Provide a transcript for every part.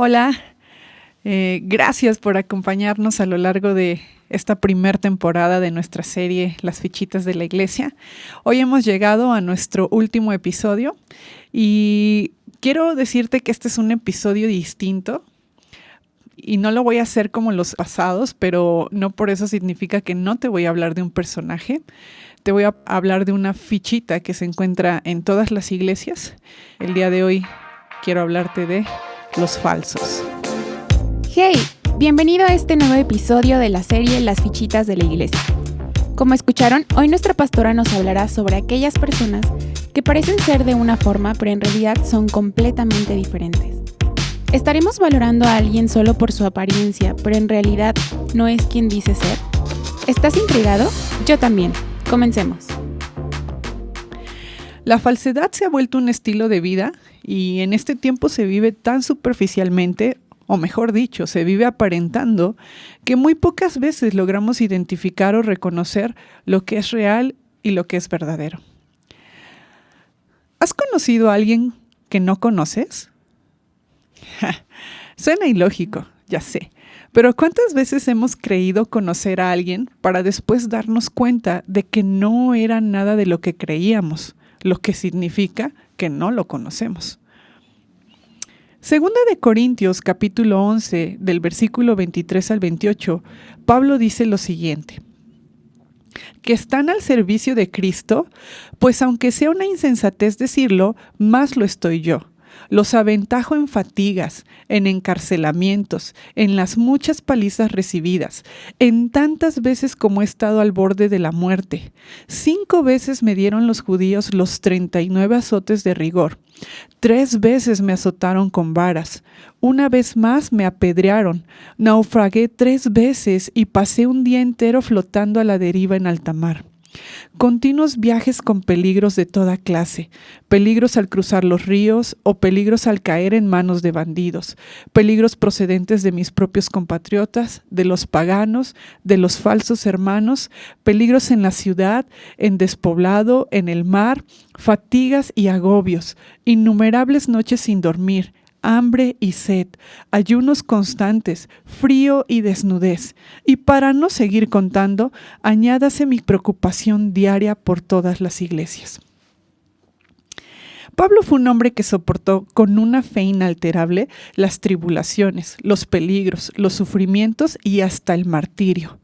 Hola, gracias por acompañarnos a lo largo de esta primera temporada de nuestra serie Las Fichitas de la Iglesia. Hoy hemos llegado a nuestro último episodio y quiero decirte que este es un episodio distinto y no lo voy a hacer como los pasados, pero no por eso significa que no te voy a hablar de un personaje. Te voy a hablar de una fichita que se encuentra en todas las iglesias. El día de hoy quiero hablarte de los falsos. ¡Hey! Bienvenido a este nuevo episodio de la serie Las Fichitas de la Iglesia. Como escucharon, hoy nuestra pastora nos hablará sobre aquellas personas que parecen ser de una forma, pero en realidad son completamente diferentes. ¿Estaremos valorando a alguien solo por su apariencia, pero en realidad no es quien dice ser? ¿Estás intrigado? Yo también. Comencemos. La falsedad se ha vuelto un estilo de vida y en este tiempo se vive tan superficialmente, o mejor dicho, se vive aparentando, que muy pocas veces logramos identificar o reconocer lo que es real y lo que es verdadero. ¿Has conocido a alguien que no conoces? Suena ilógico, ya sé. Pero ¿cuántas veces hemos creído conocer a alguien para después darnos cuenta de que no era nada de lo que creíamos, lo que significa que no lo conocemos? Segunda de Corintios, capítulo 11, del versículo 23 al 28, Pablo dice lo siguiente: que están al servicio de Cristo, pues aunque sea una insensatez decirlo, más lo estoy yo. Los aventajo en fatigas, en encarcelamientos, en las muchas palizas recibidas, en tantas veces como he estado al borde de la muerte. 5 veces me dieron los judíos los 39 azotes de rigor. 3 veces me azotaron con varas. 1 vez más me apedrearon. Naufragué 3 veces y pasé un día entero flotando a la deriva en alta mar. Continuos viajes con peligros de toda clase, peligros al cruzar los ríos o peligros al caer en manos de bandidos, peligros procedentes de mis propios compatriotas, de los paganos, de los falsos hermanos, peligros en la ciudad, en despoblado, en el mar, fatigas y agobios, innumerables noches sin dormir, hambre y sed, ayunos constantes, frío y desnudez. Y para no seguir contando, añádase mi preocupación diaria por todas las iglesias. Pablo fue un hombre que soportó con una fe inalterable las tribulaciones, los peligros, los sufrimientos y hasta el martirio.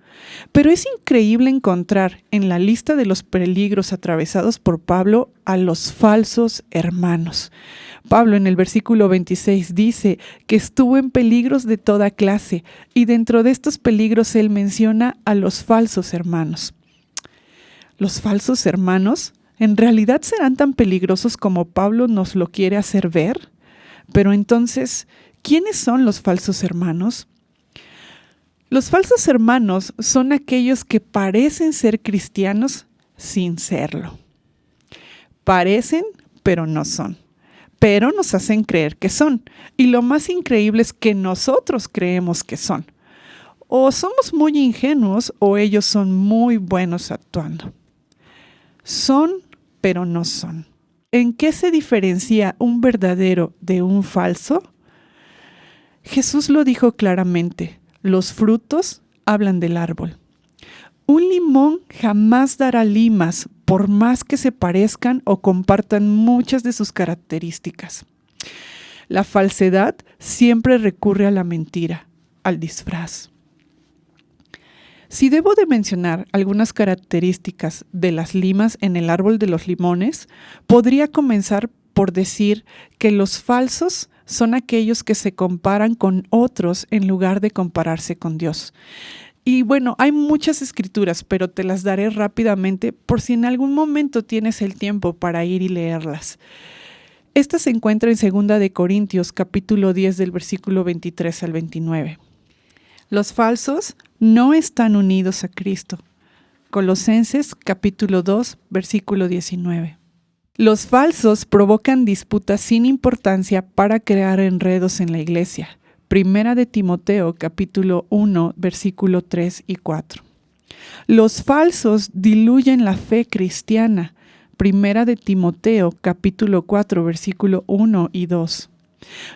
Pero es increíble encontrar en la lista de los peligros atravesados por Pablo a los falsos hermanos. Pablo en el versículo 26 dice que estuvo en peligros de toda clase y dentro de estos peligros él menciona a los falsos hermanos. ¿Los falsos hermanos en realidad serán tan peligrosos como Pablo nos lo quiere hacer ver? Pero entonces, ¿quiénes son los falsos hermanos? Los falsos hermanos son aquellos que parecen ser cristianos sin serlo. Parecen, pero no son. Pero nos hacen creer que son. Y lo más increíble es que nosotros creemos que son. O somos muy ingenuos o ellos son muy buenos actuando. Son, pero no son. ¿En qué se diferencia un verdadero de un falso? Jesús lo dijo claramente. Los frutos hablan del árbol. Un limón jamás dará limas, por más que se parezcan o compartan muchas de sus características. La falsedad siempre recurre a la mentira, al disfraz. Si debo de mencionar algunas características de las limas en el árbol de los limones, podría comenzar por decir que los falsos son aquellos que se comparan con otros en lugar de compararse con Dios. Y bueno, hay muchas escrituras, pero te las daré rápidamente por si en algún momento tienes el tiempo para ir y leerlas. Esta se encuentra en 2 de Corintios, capítulo 10, del versículo 23 al 29. Los falsos no están unidos a Cristo. Colosenses, capítulo 2, versículo 19. Los falsos provocan disputas sin importancia para crear enredos en la iglesia. Primera de Timoteo, capítulo 1, versículo 3 y 4. Los falsos diluyen la fe cristiana. Primera de Timoteo, capítulo 4, versículo 1 y 2.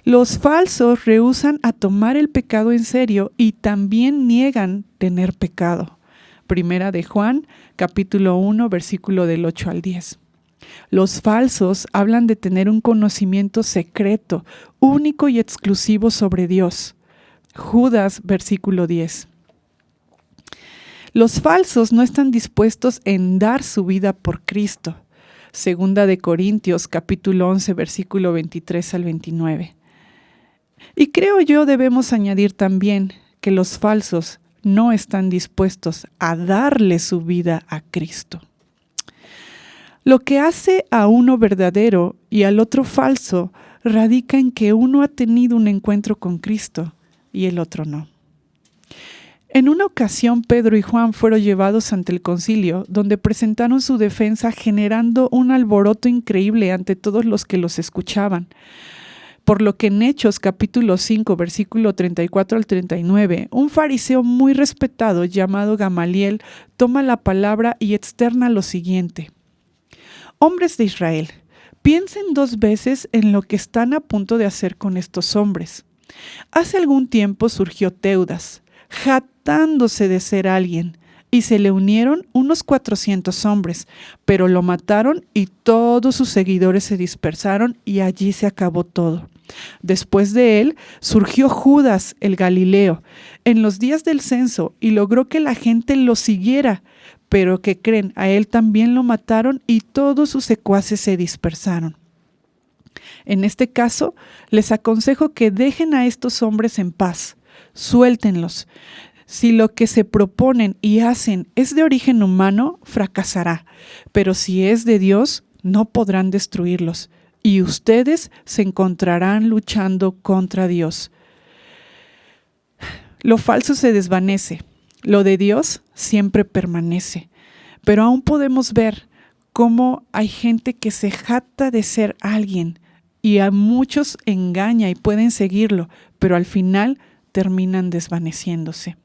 Los falsos rehúsan a tomar el pecado en serio y también niegan tener pecado. Primera de Juan, capítulo 1, versículo del 8 al 10. Los falsos hablan de tener un conocimiento secreto, único y exclusivo sobre Dios. Judas, versículo 10. Los falsos no están dispuestos en dar su vida por Cristo. Segunda de Corintios, capítulo 11, versículo 23 al 29. Y creo yo debemos añadir también que los falsos no están dispuestos a darle su vida a Cristo. Lo que hace a uno verdadero y al otro falso radica en que uno ha tenido un encuentro con Cristo y el otro no. En una ocasión, Pedro y Juan fueron llevados ante el concilio, donde presentaron su defensa generando un alboroto increíble ante todos los que los escuchaban. Por lo que en Hechos capítulo 5, versículo 34 al 39, un fariseo muy respetado llamado Gamaliel toma la palabra y externa lo siguiente. Hombres de Israel, piensen 2 veces en lo que están a punto de hacer con estos hombres. Hace algún tiempo surgió Teudas, jactándose de ser alguien, y se le unieron unos 400 hombres, pero lo mataron y todos sus seguidores se dispersaron y allí se acabó todo. Después de él surgió Judas el Galileo en los días del censo y logró que la gente lo siguiera, pero ¿qué creen? A él también lo mataron y todos sus secuaces se dispersaron. En este caso, les aconsejo que dejen a estos hombres en paz, suéltenlos. Si lo que se proponen y hacen es de origen humano, fracasará, pero si es de Dios, no podrán destruirlos, y ustedes se encontrarán luchando contra Dios. Lo falso se desvanece, lo de Dios siempre permanece, pero aún podemos ver cómo hay gente que se jacta de ser alguien, y a muchos engaña y pueden seguirlo, pero al final terminan desvaneciéndose.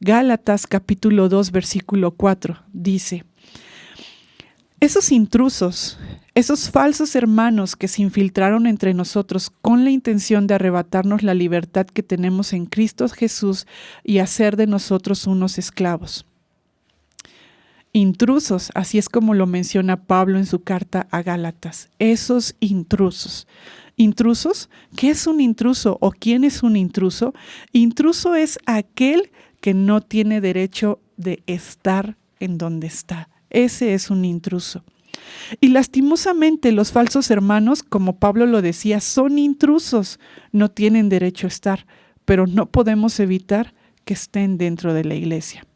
Gálatas capítulo 2 versículo 4 dice: esos intrusos, esos falsos hermanos que se infiltraron entre nosotros con la intención de arrebatarnos la libertad que tenemos en Cristo Jesús y hacer de nosotros unos esclavos. Intrusos, así es como lo menciona Pablo en su carta a Gálatas, esos intrusos. ¿Intrusos? ¿Qué es un intruso o quién es un intruso? Intruso es aquel que no tiene derecho de estar en donde está. Ese es un intruso. Y lastimosamente los falsos hermanos, como Pablo lo decía, son intrusos, no tienen derecho a estar, pero no podemos evitar que estén dentro de la iglesia.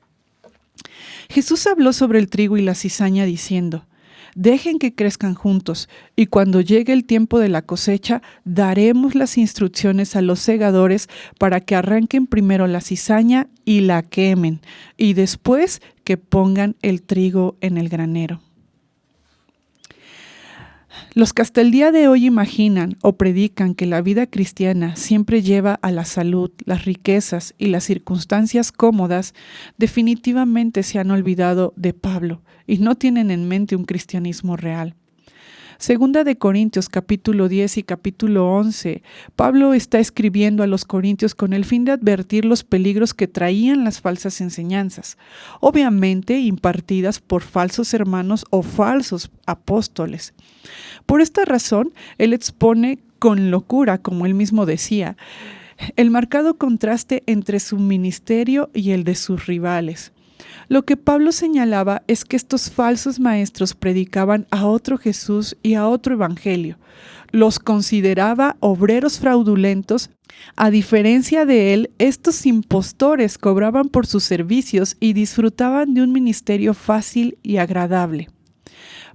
Jesús habló sobre el trigo y la cizaña diciendo: dejen que crezcan juntos, y cuando llegue el tiempo de la cosecha, daremos las instrucciones a los segadores para que arranquen primero la cizaña y la quemen, y después que pongan el trigo en el granero. Los que hasta el día de hoy imaginan o predican que la vida cristiana siempre lleva a la salud, las riquezas y las circunstancias cómodas, definitivamente se han olvidado de Pablo y no tienen en mente un cristianismo real. Segunda de Corintios capítulo 10 y capítulo 11, Pablo está escribiendo a los corintios con el fin de advertir los peligros que traían las falsas enseñanzas, obviamente impartidas por falsos hermanos o falsos apóstoles. Por esta razón, él expone con locura, como él mismo decía, el marcado contraste entre su ministerio y el de sus rivales. Lo que Pablo señalaba es que estos falsos maestros predicaban a otro Jesús y a otro evangelio. Los consideraba obreros fraudulentos. A diferencia de él, estos impostores cobraban por sus servicios y disfrutaban de un ministerio fácil y agradable.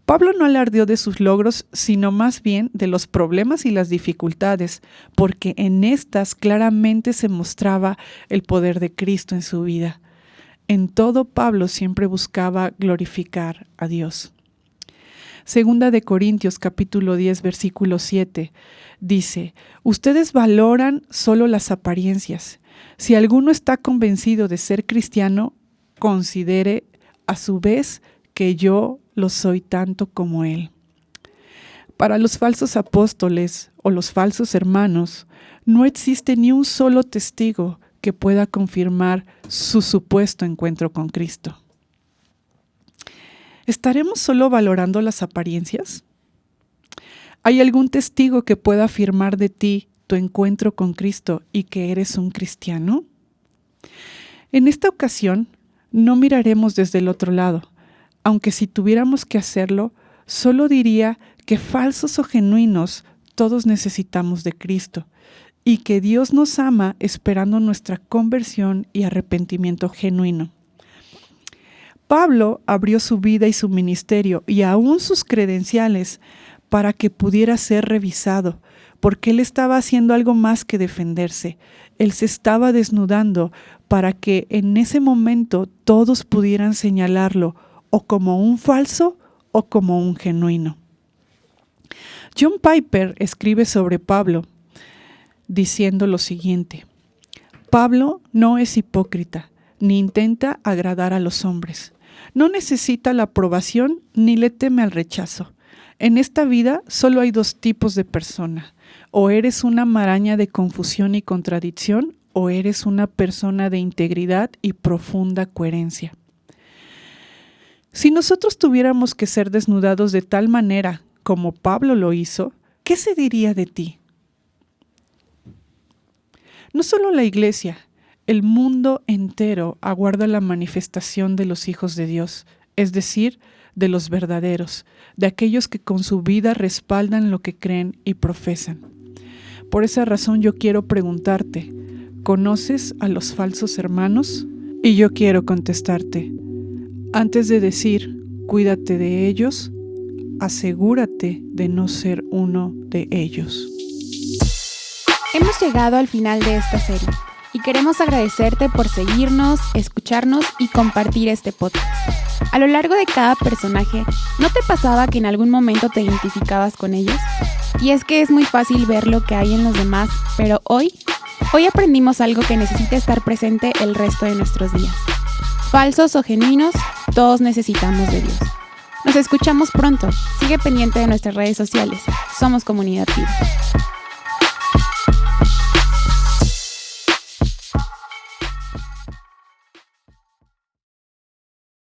Pablo no alardeó de sus logros, sino más bien de los problemas y las dificultades, porque en estas claramente se mostraba el poder de Cristo en su vida. En todo, Pablo siempre buscaba glorificar a Dios. Segunda de Corintios capítulo 10 versículo 7 dice: ustedes valoran solo las apariencias. Si alguno está convencido de ser cristiano, considere a su vez que yo lo soy tanto como él. Para los falsos apóstoles o los falsos hermanos, no existe ni un solo testigo que pueda confirmar su supuesto encuentro con Cristo. ¿Estaremos solo valorando las apariencias? ¿Hay algún testigo que pueda afirmar de ti tu encuentro con Cristo y que eres un cristiano? En esta ocasión, no miraremos desde el otro lado, aunque si tuviéramos que hacerlo, solo diría que falsos o genuinos, todos necesitamos de Cristo y que Dios nos ama esperando nuestra conversión y arrepentimiento genuino. Pablo abrió su vida y su ministerio y aún sus credenciales para que pudiera ser revisado, porque él estaba haciendo algo más que defenderse. Él se estaba desnudando para que en ese momento todos pudieran señalarlo o como un falso o como un genuino. John Piper escribe sobre Pablo diciendo lo siguiente: Pablo no es hipócrita, ni intenta agradar a los hombres. No necesita la aprobación ni le teme al rechazo. En esta vida solo hay dos tipos de persona. O eres una maraña de confusión y contradicción, o eres una persona de integridad y profunda coherencia. Si nosotros tuviéramos que ser desnudados de tal manera como Pablo lo hizo, ¿qué se diría de ti? No solo la iglesia, el mundo entero aguarda la manifestación de los hijos de Dios, es decir, de los verdaderos, de aquellos que con su vida respaldan lo que creen y profesan. Por esa razón yo quiero preguntarte, ¿conoces a los falsos hermanos? Y yo quiero contestarte, antes de decir, cuídate de ellos, asegúrate de no ser uno de ellos. Hemos llegado al final de esta serie y queremos agradecerte por seguirnos, escucharnos y compartir este podcast. A lo largo de cada personaje, ¿no te pasaba que en algún momento te identificabas con ellos? Y es que es muy fácil ver lo que hay en los demás, pero hoy aprendimos algo que necesita estar presente el resto de nuestros días. Falsos o genuinos, todos necesitamos de Dios. Nos escuchamos pronto. Sigue pendiente de nuestras redes sociales. Somos Comunidad Vida.